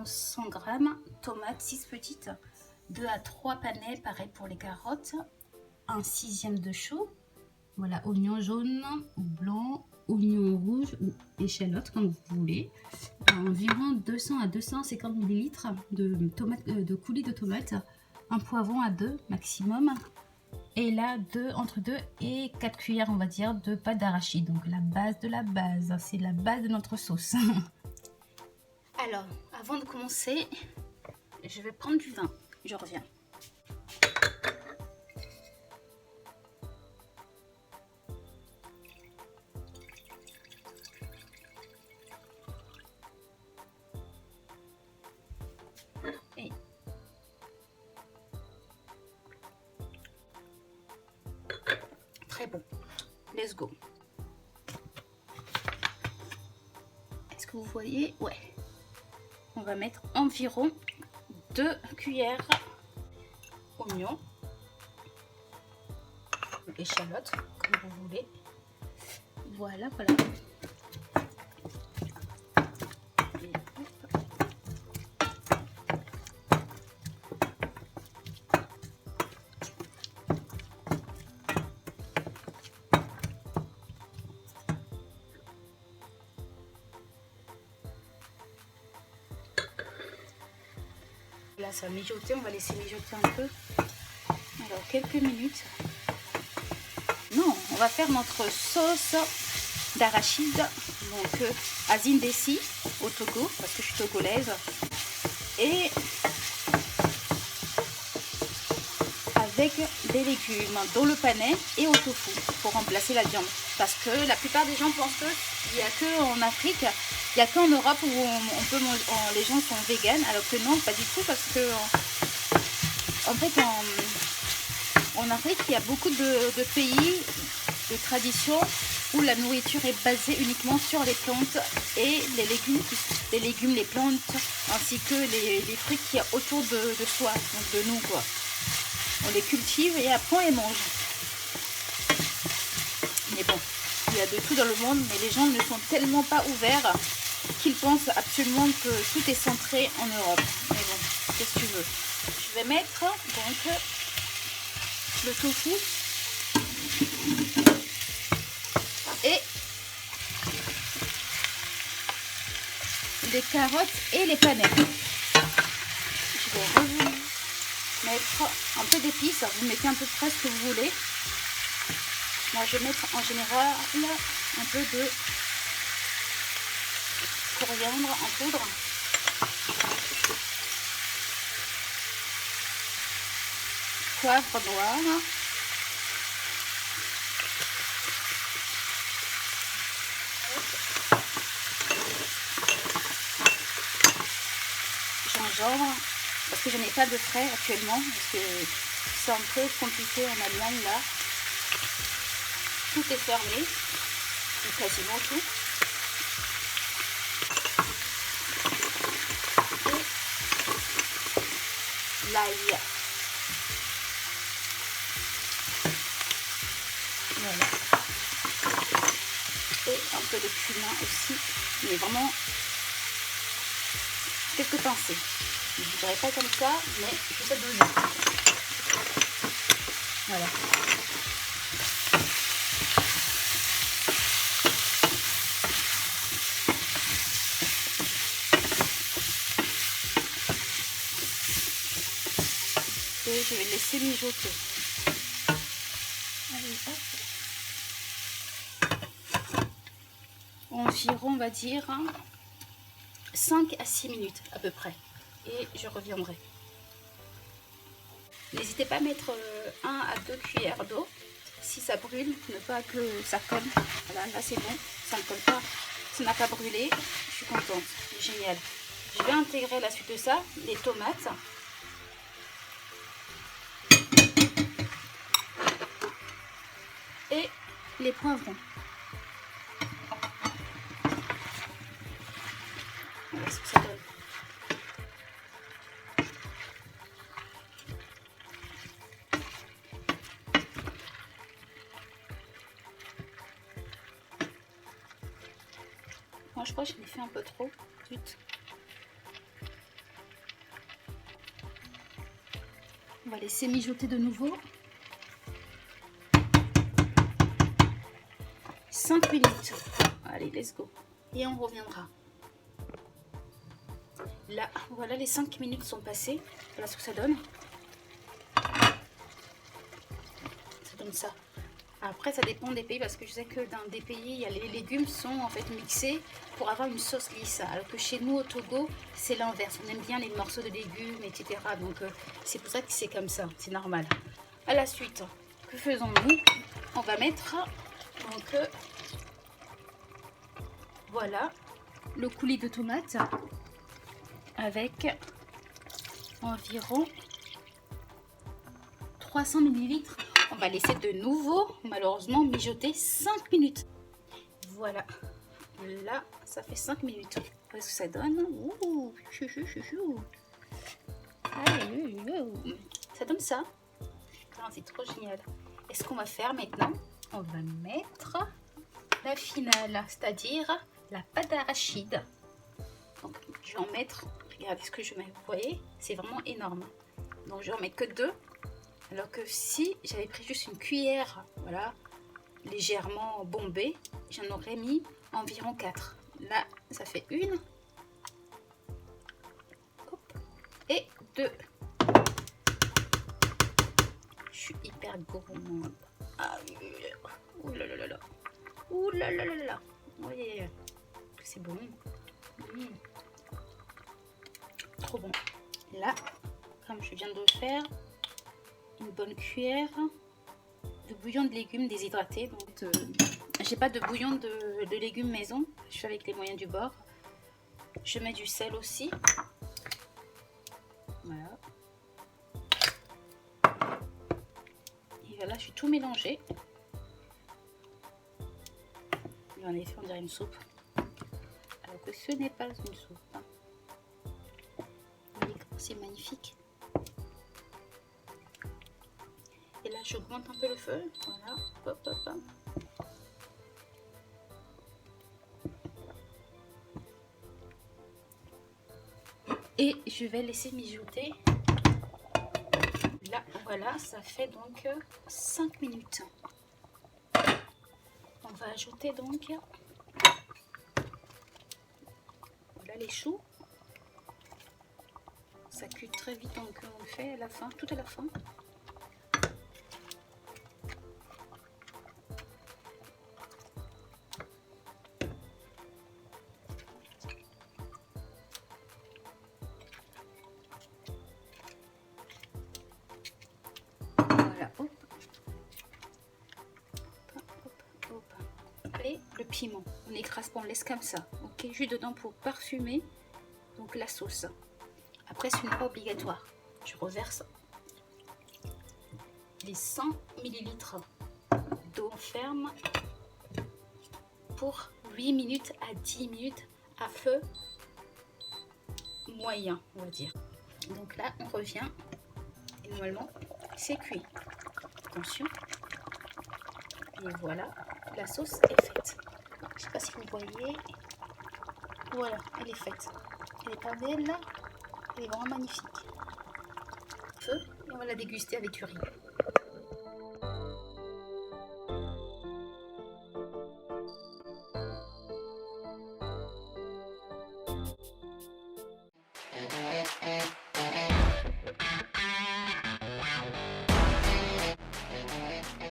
environ 100 grammes. Tomates, 6 petites. 2 à 3 panais, pareil pour les carottes. Un 6e de chou. Voilà, oignon jaune ou blanc, oignon rouge ou échalote comme vous voulez. Environ 200 à 250 ml de coulis de tomates. Un poivron à 2 maximum. Et là, entre 2 et 4 cuillères, on va dire, de pâte d'arachide. Donc la base de la base, c'est la base de notre sauce. Alors, avant de commencer, je vais prendre du vin. Je reviens. Et très bon. Let's go. Est-ce que vous voyez? Ouais. On va mettre environ 2 cuillères oignons, échalotes, comme vous voulez. Voilà, voilà. Et hop. Là, ça va mijoter, on va laisser mijoter un peu. Alors, quelques minutes. Non, on va faire notre sauce d'arachide, donc Azine Dessi au Togo, parce que je suis togolaise. Et avec des légumes, dont le panais et au tofu, pour remplacer la viande. Parce que la plupart des gens pensent qu'il n'y a que en Afrique, il n'y a qu'en Europe où les gens sont véganes, alors que non, pas du tout, parce que en fait, en Afrique, il y a beaucoup de pays, de traditions, où la nourriture est basée uniquement sur les plantes et les légumes, les plantes, ainsi que les fruits qu'il y a autour de soi, donc de nous, quoi. On les cultive et après on les mange. Mais bon, il y a de tout dans le monde, mais les gens ne sont tellement pas ouverts qu'ils pensent absolument que tout est centré en Europe. Mais bon, qu'est-ce que tu veux? Je vais mettre donc le tofu et les carottes et les panais. Je vais mettre un peu d'épices, vous mettez à peu près ce que vous voulez. Moi je vais mettre en général un peu de coriandre en poudre. Poivre noir. Gingembre, parce que je n'ai pas de frais actuellement, parce que c'est un peu compliqué en Allemagne là. Tout est fermé, ou quasiment tout. Et l'ail. Voilà. Et un peu de cumin aussi, mais vraiment quelques pincées. Je ne dirais pas comme ça, mais je sais doser. Voilà. Et je vais laisser mijoter. Allez, hop. Environ, on va dire, 5 à 6 minutes à peu près. Et je reviendrai. N'hésitez pas à mettre 1 à 2 cuillères d'eau. Si ça brûle, ne pas que ça colle. Voilà, là c'est bon, ça ne colle pas. Ça n'a pas brûlé. Je suis contente. Génial. Je vais intégrer la suite de ça, les tomates. Et les poivrons. Voilà ce que ça donne. Moi je crois que je l'ai fait un peu trop. Zut. On va laisser mijoter de nouveau. 5 minutes. Allez, let's go. Et on reviendra. Là, voilà, les 5 minutes sont passées. Voilà ce que ça donne. Ça donne ça. Après, ça dépend des pays parce que je sais que dans des pays, les légumes sont en fait mixés pour avoir une sauce lisse. Alors que chez nous, au Togo, c'est l'inverse. On aime bien les morceaux de légumes, etc. Donc, c'est pour ça que c'est comme ça. C'est normal. À la suite, que faisons-nous? On va mettre donc voilà le coulis de tomates avec environ 300 ml. On va laisser de nouveau, malheureusement, mijoter 5 minutes. Voilà. Là, ça fait 5 minutes. Qu'est-ce que ça donne? Ouh, chou, chou, chou, chou. Ça donne ça. C'est trop génial. Et ce qu'on va faire maintenant, on va mettre la finale, c'est-à-dire la pâte d'arachide. Donc, je vais en mettre, regardez ce que je mets, vous voyez, c'est vraiment énorme. Donc, je vais en mettre que 2. Alors que si j'avais pris juste une cuillère, voilà, légèrement bombée, j'en aurais mis environ 4. Là, ça fait 1. Hop, et 2. Je suis hyper gourmande. Ah, ouh là là là là. Ouh là là là là. Vous voyez, c'est bon. Trop bon. Là, comme je viens de le faire, une bonne cuillère de bouillon de légumes déshydraté. Donc, j'ai pas de bouillon de légumes maison. Je fais avec les moyens du bord. Je mets du sel aussi. Voilà. Et voilà, je suis tout mélangé. Et en effet, on dirait une soupe. Alors que ce n'est pas une soupe. Vous voyez comment c'est magnifique. Et là, j'augmente un peu le feu. Voilà. Hop, hop, hop. Et je vais laisser mijoter. Là, voilà, ça fait donc 5 minutes. On va ajouter donc voilà les choux. Ça cuit très vite, donc on le fait à la fin, tout à la fin. Voilà, hop. Et le piment, on écrase pas, on laisse comme ça, ok, juste dedans pour parfumer donc la sauce. Après, ce n'est pas obligatoire. Je reverse les 100 ml d'eau ferme pour 8 minutes à 10 minutes à feu moyen, on va dire. Donc là, on revient et normalement, c'est cuit. Attention. Et voilà, la sauce est faite. Je ne sais pas si vous voyez. Voilà, elle est faite. Elle est pas belle là. Elle est vraiment magnifique. Feu, et on va la déguster avec du riz.